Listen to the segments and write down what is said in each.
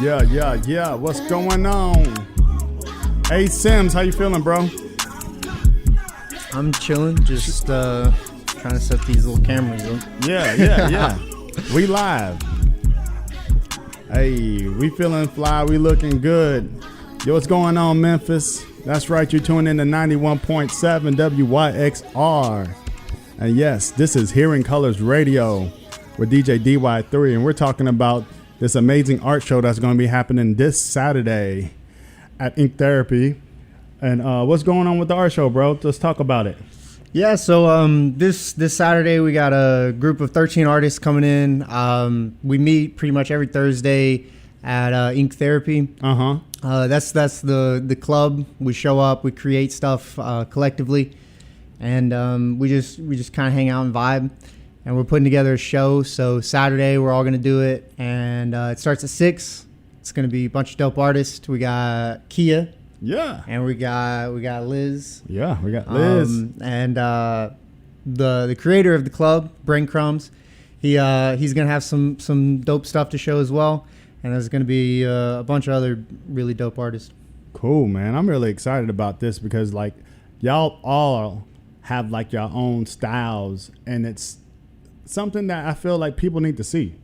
Yeah. What's going on? Hey, Sims, how you feeling, bro? I'm chilling, just trying to set these little cameras up. Yeah. We live. Hey, we feeling fly. We looking good. Yo, what's going on, Memphis? That's right. You're tuning in to 91.7 WYXR. And yes, this is Hearing Colors Radio with DJ DY3. And we're talking about this amazing art show that's going to be happening this Saturday at Ink Therapy. And what's going on with the art show, bro? Let's talk about it. Yeah, so this Saturday we got a group of 13 artists coming in. We meet pretty much every Thursday at Ink Therapy. That's the club. We show up, we create stuff collectively, and we just kind of hang out and vibe. And we're putting together a show. So Saturday we're all gonna do it, and it starts at 6. It's gonna be a bunch of dope artists. We got Kia. Yeah. And we got Liz. Yeah, we got Liz. And the creator of the club, Brain Crumbs, he's gonna have some dope stuff to show as well. And there's gonna be a bunch of other really dope artists. Cool, man. I'm really excited about this because like y'all all have like your own styles, and it's something that I feel like people need to see.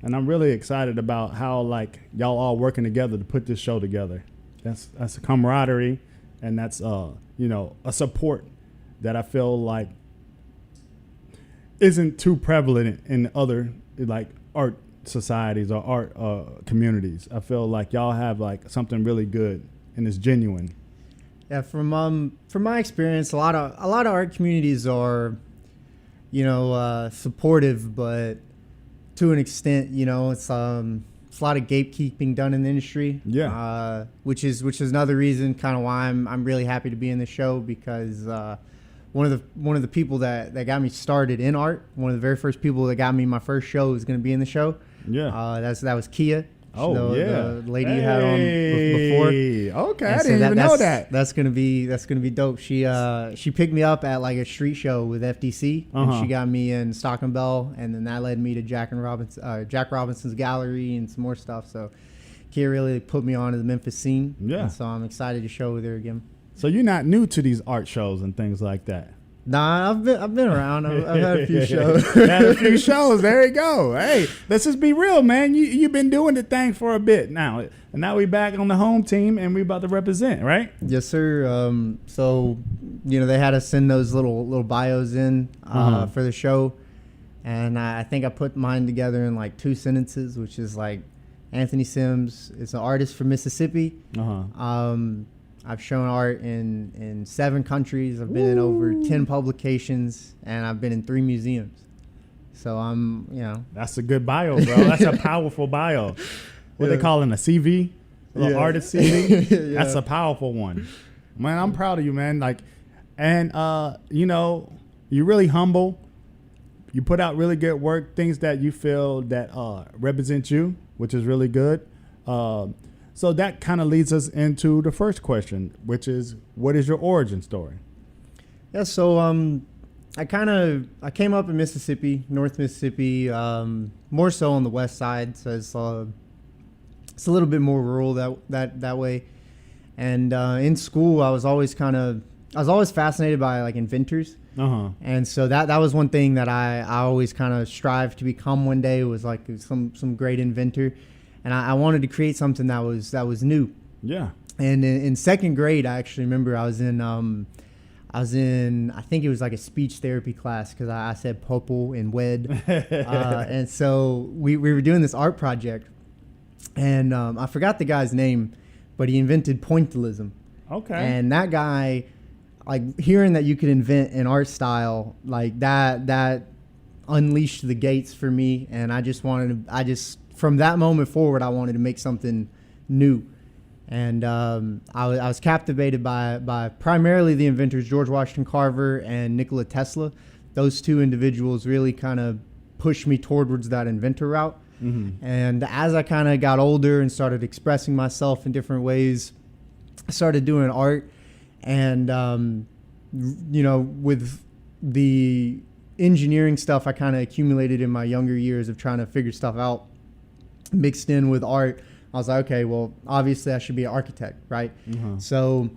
And I'm really excited about how like y'all all working together to put this show together. That's a camaraderie, and that's a support that I feel like isn't too prevalent in other like art societies or art communities. I feel like y'all have like something really good and it's genuine. Yeah, from my experience, a lot of art communities are, supportive, but to an extent, it's a lot of gatekeeping done in the industry. Yeah. Which is another reason kind of why I'm really happy to be in the show, because one of the people that got me started in art, one of the very first people that got me my first show is going to be in the show. Yeah. That was Kia. The lady you had on before. Okay, I didn't even know that. That's gonna be dope. She picked me up at like a street show with FDC, and she got me in Stock and Bell, and then that led me to Jack Robinson's gallery and some more stuff. So Kia really put me on to the Memphis scene. Yeah. And so I'm excited to show with her again. So you're not new to these art shows and things like that. Nah, I've been around. I've had a few shows. Had a few shows. There you go. Hey, let's just be real, man. You've been doing the thing for a bit now, and now we back on the home team, and we about to represent, right? Yes, sir. So they had us send those little bios in for the show, and I think I put mine together in like 2 sentences, which is like Anthony Sims is an artist from Mississippi. I've shown art in 7 countries. I've been in over 10 publications, and I've been in 3 museums. So That's a good bio, bro. That's a powerful bio. What they calling a CV? Artist CV? Yeah. That's a powerful one. Man, I'm proud of you, man. Like, and you're really humble. You put out really good work, things that you feel that represent you, which is really good. So that kind of leads us into the first question, which is, what is your origin story? Yeah, so I came up in Mississippi, North Mississippi, more so on the west side. So it's a little bit more rural that way. And in school, I was always fascinated by like inventors. And so that was one thing that I always kind of strived to become one day, was like some great inventor. And I wanted to create something that was new. Yeah. And in 2nd grade, I actually remember I was in I think it was like a speech therapy class, because I said purple and wed. And so we were doing this art project, and I forgot the guy's name, but he invented pointillism. Okay. And that guy, like, hearing that you could invent an art style like that unleashed the gates for me, and from that moment forward, I wanted to make something new. And I was captivated by primarily the inventors, George Washington Carver and Nikola Tesla. Those 2 individuals really kind of pushed me towards that inventor route. And as I kind of got older and started expressing myself in different ways, I started doing art. And, with the engineering stuff I kind of accumulated in my younger years of trying to figure stuff out, mixed in with art. I was like, okay, well, obviously I should be an architect, right? So,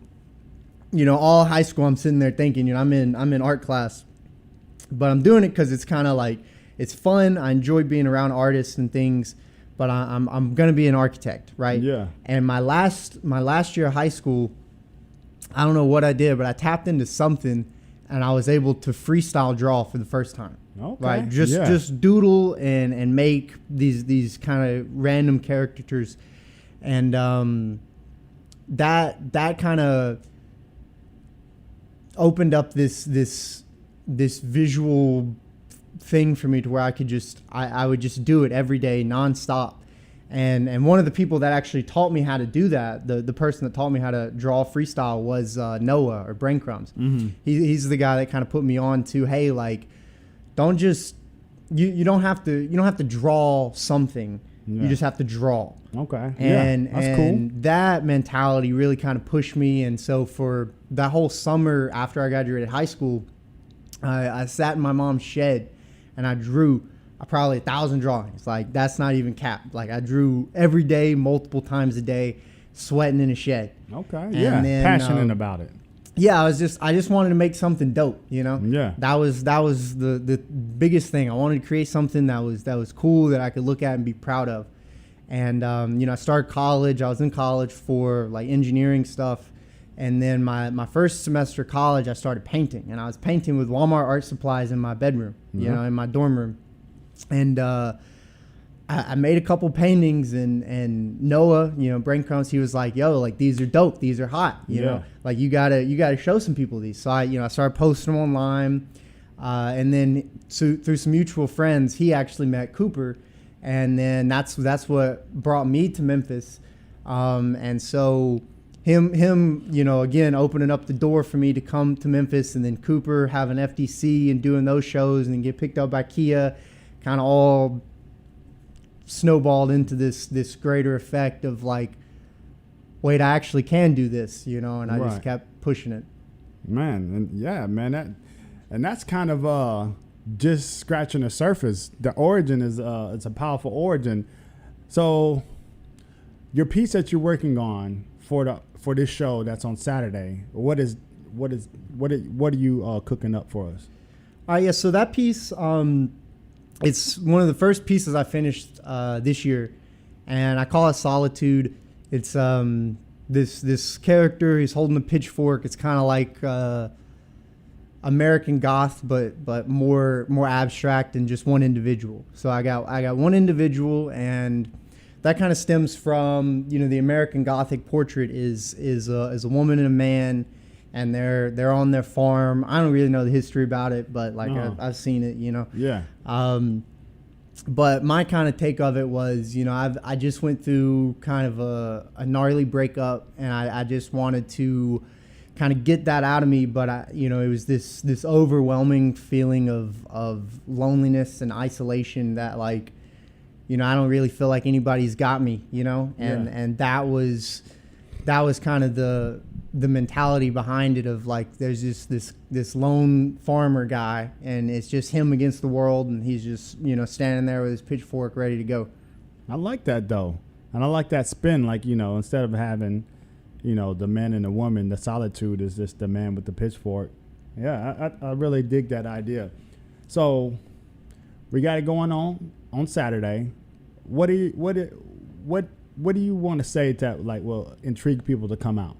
all high school I'm sitting there thinking, I'm in art class, but I'm doing it because it's kind of like, it's fun. I enjoy being around artists and things, but I'm gonna be an architect, right? Yeah. And my last year of high school, I don't know what I did, but I tapped into something, and I was able to freestyle draw for the first time. Okay. Right, just doodle and make these kind of random caricatures, and that kind of opened up this visual thing for me to where I could I would just do it every day nonstop. And one of the people that actually taught me how to do that, the person that taught me how to draw freestyle was Noah, or Braincrumbs. He's the guy that kind of put me on to, hey, like, don't just you don't have to draw something. You just have to draw. Okay. And that's cool. That mentality really kind of pushed me. And so for that whole summer after I graduated high school, I sat in my mom's shed and I drew probably 1,000 drawings. Like, that's not even capped. Like, I drew every day, multiple times a day, sweating in a shed. Okay. And then, passionate about it. Yeah, I just wanted to make something dope, Yeah. That was the biggest thing. I wanted to create something that was cool, that I could look at and be proud of. And I started college. I was in college for like engineering stuff. And then my first semester of college, I started painting, and I was painting with Walmart art supplies in my bedroom, in my dorm room. And I made a couple paintings, and Noah, Braincrumbs, he was like, yo, like, these are dope. These are hot. You know, like, you gotta show some people these. So I started posting them online. And then through some mutual friends, he actually met Cooper. And then that's what brought me to Memphis. And so him, again, opening up the door for me to come to Memphis, and then Cooper having FDC and doing those shows, and then get picked up by Kia, kind of all snowballed into this greater effect of like, wait, I actually can do this, and I just kept pushing it. Man, and that's kind of just scratching the surface. The origin is it's a powerful origin. So your piece that you're working on for this show that's on Saturday, what are you cooking up for us? So that piece, it's one of the first pieces I finished this year, and I call it Solitude. It's this character. He's holding a pitchfork. It's kind of like American Goth, but more abstract than just one individual. So I got one individual, and that kind of stems from the American Gothic portrait is a woman and a man, and they're on their farm. I don't really know the history about it, but like I've seen it, Yeah. But my kind of take of it was, I just went through kind of a gnarly breakup, and I just wanted to kind of get that out of me. But it was this overwhelming feeling of loneliness and isolation that, like, I don't really feel like anybody's got me, and that was kind of the mentality behind it, of like, there's just this lone farmer guy, and it's just him against the world, and he's just standing there with his pitchfork ready to go. I like that though, and I like that spin. Like, instead of having the man and the woman, the solitude is just the man with the pitchfork. Yeah, I really dig that idea. So we got it going on Saturday. What do you want to say that, like, will intrigue people to come out?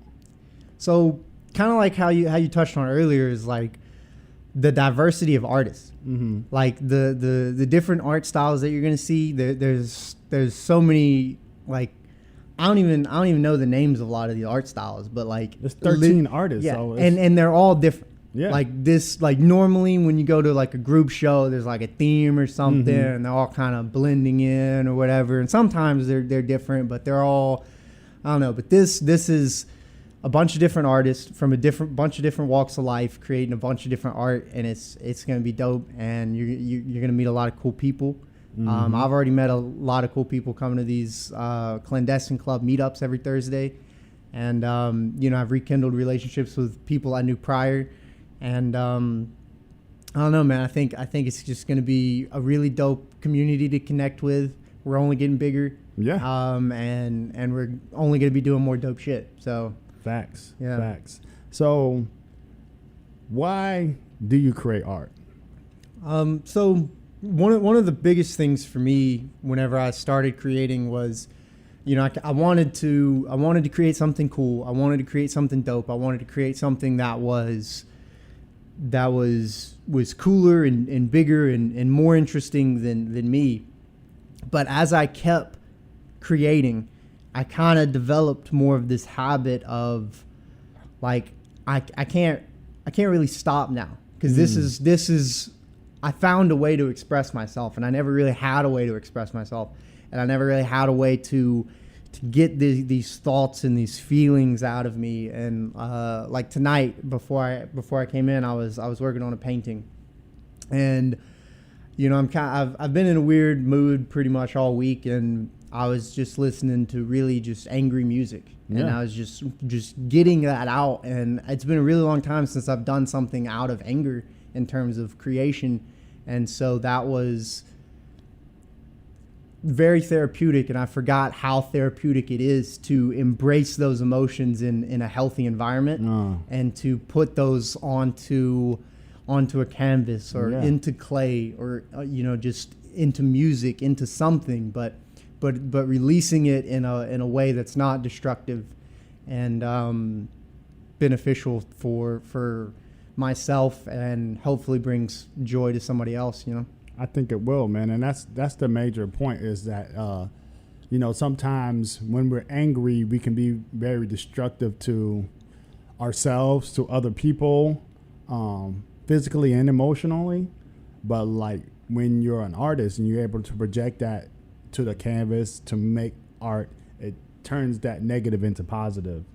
So kind of like how you touched on earlier, is like the diversity of artists. Like the different art styles that you're going to see. There's so many, like, I don't even know the names of a lot of the art styles, but like there's 13 artists. Yeah, so and they're all different. Yeah. Like this, like normally when you go to like a group show, there's like a theme or something, and they're all kind of blending in or whatever. And sometimes they're different, but they're all, I don't know. But this is a bunch of different artists from a bunch of different walks of life, creating a bunch of different art, and it's going to be dope. And you're going to meet a lot of cool people. I've already met a lot of cool people coming to these Clandestine Club meetups every Thursday, and I've rekindled relationships with people I knew prior. And I don't know, man. I think it's just going to be a really dope community to connect with. We're only getting bigger. Yeah. And we're only going to be doing more dope shit. So Facts. Yeah. Facts. So why do you create art? So one of the biggest things for me whenever I started creating was, you know, I wanted to create something cool. I wanted to create something dope. I wanted to create something that was cooler and bigger and more interesting than me. But as I kept creating, I kind of developed more of this habit of like, I can't really stop now, because this is I found a way to express myself, and I never really had a way to express myself, and I never really had a way to get these thoughts and these feelings out of me. And like tonight, before I came in, I was working on a painting, and you know, I've been in a weird mood pretty much all week, and I was just listening to really just angry music, and I was just getting that out. And it's been a really long time since I've done something out of anger in terms of creation, and so that was very therapeutic. And I forgot how therapeutic it is to embrace those emotions in a healthy environment, and to put those onto a canvas or into clay, or you know, just into music, into something, but releasing it in a way that's not destructive and beneficial for myself, and hopefully brings joy to somebody else, you know. I think it will, man. And that's the major point, is that you know, sometimes when we're angry, we can be very destructive to ourselves, to other people, physically and emotionally. But like when you're an artist and you're able to project that to the canvas to make art, it turns that negative into positive,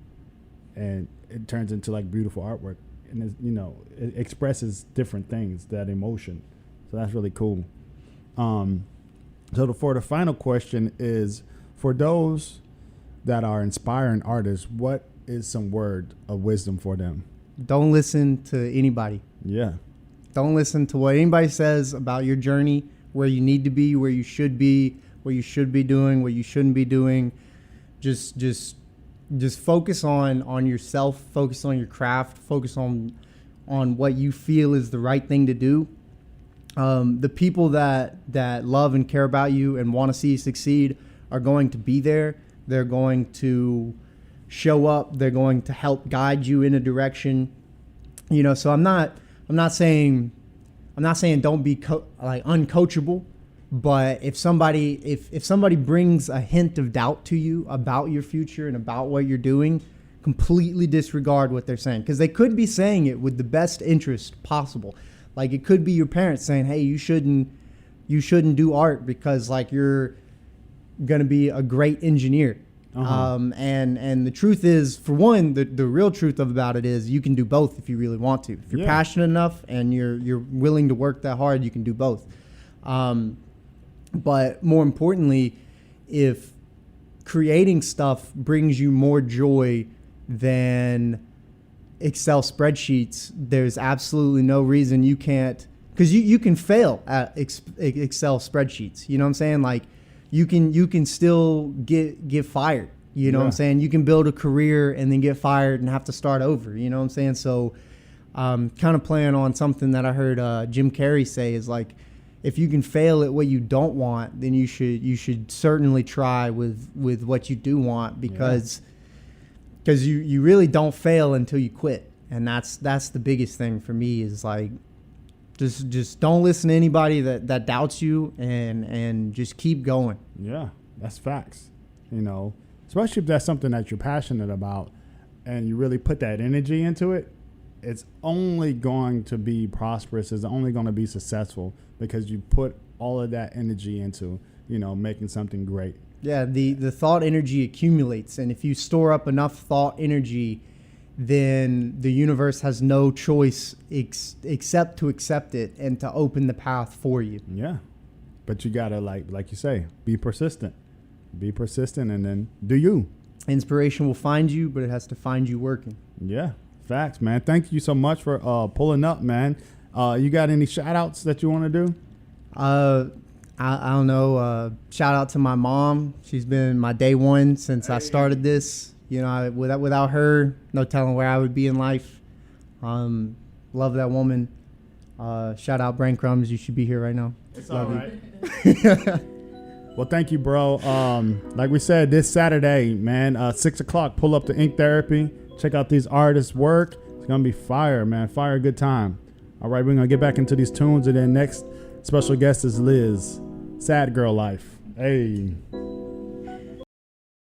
and it turns into like beautiful artwork. And it's, you know, it expresses different things, that emotion. So that's really cool. So for the final question is, for those that are inspiring artists, what is some word of wisdom for them? Don't listen to anybody. Yeah. Don't listen to what anybody says about your journey, where you need to be, where you should be, what you should be doing, what you shouldn't be doing. Just focus on yourself, focus on your craft, focus on what you feel is the right thing to do. The people that love and care about you and want to see you succeed are going to be there. They're going to show up. They're going to help guide you in a direction. You know, so I'm not saying don't be uncoachable, but if somebody brings a hint of doubt to you about your future and about what you're doing, completely disregard what they're saying, because they could be saying it with the best interest possible. Like, it could be your parents saying, "Hey, you shouldn't do art because like you're gonna be a great engineer." And the truth is, for one, the real truth about it is you can do both if you really want to. If you're passionate enough and you're willing to work that hard, you can do both. But more importantly, if creating stuff brings you more joy than Excel spreadsheets, there's absolutely no reason you can't, because you can fail at Excel spreadsheets. You know what I'm saying? Like, you can still get fired. You know what I'm saying? You can build a career and then get fired and have to start over. You know what I'm saying? So kind of playing on something that I heard Jim Carrey say is like, if you can fail at what you don't want, then you should certainly try with what you do want, because you really don't fail until you quit. And that's the biggest thing for me, is like, just don't listen to anybody that doubts you, and just keep going. Yeah, that's facts. You know, especially if that's something that you're passionate about and you really put that energy into it, it's only going to be prosperous. It's only going to be successful because you put all of that energy into, you know, making something great. Yeah, the thought energy accumulates, and if you store up enough thought energy, then the universe has no choice except to accept it and to open the path for you. Yeah, but you gotta, like you say, be persistent, and then do you. Inspiration will find you, but it has to find you working. Yeah, facts, man. Thank you so much for pulling up, man. You got any shout outs that you want to do? I don't know. Shout out to my mom. She's been my day one since I started this. You know, without her, no telling where I would be in life. Love that woman. Shout out Brain Crumbs. You should be here right now. It's all right. Well, thank you, bro. Like we said, this Saturday, man, 6 o'clock, pull up to Ink Therapy. Check out these artists' work. It's going to be fire, man. Fire, good time. All right, we're going to get back into these tunes. And then next special guest is Liz. Sad Girl Life. Hey.